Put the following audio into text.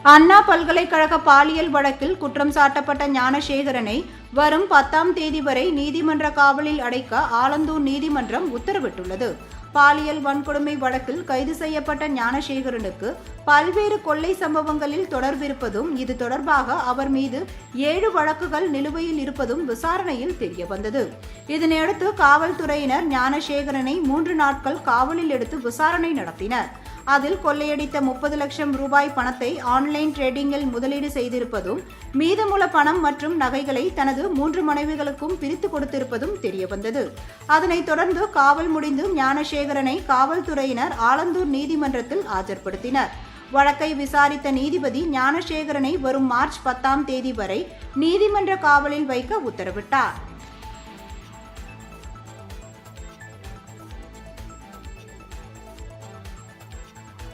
அண்ணா பல்கலைக்கழக பாலியல் வழக்கில் குற்றம் சாட்டப்பட்ட ஞானசேகரனை வரும் 10ஆம் தேதி வரை நீதிமன்ற காவலில் அடைக்க ஆலந்தூர் நீதிமன்றம் உத்தரவிட்டுள்ளது. பாலியல் வன்கொடுமை வழக்கில் கைது செய்யப்பட்ட ஞானசேகரனுக்கு பல்வேறு கொள்ளை சம்பவங்களில் தொடர்பிருப்பதும், இது தொடர்பாக அவர் மீது 7 வழக்குகள் நிலுவையில் இருப்பதும் விசாரணையில் தெரியவந்தது. இதனையடுத்து காவல்துறையினர் ஞானசேகரனை 3 நாட்கள் காவலில் எடுத்து விசாரணை நடத்தினர். அதில் கொள்ளையடித்த 30 லட்சம் ரூபாய் பணத்தை ஆன்லைன் ட்ரேடிங்கில் முதலீடு செய்திருப்பதும், மீதமுள்ள பணம் மற்றும் நகைகளை தனது 3 மனைவிகளுக்கும் பிரித்து கொடுத்திருப்பதும் தெரியவந்தது. அதனைத் தொடர்ந்து காவல் முடிந்து ஞானசேகரனை காவல்துறையினர் ஆலந்தூர் நீதிமன்றத்தில் ஆஜர்படுத்தினர். வழக்கை விசாரித்த நீதிபதி ஞானசேகரனை வரும் மார்ச் 10ஆம் தேதி வரை நீதிமன்ற காவலில் வைக்க உத்தரவிட்டார்.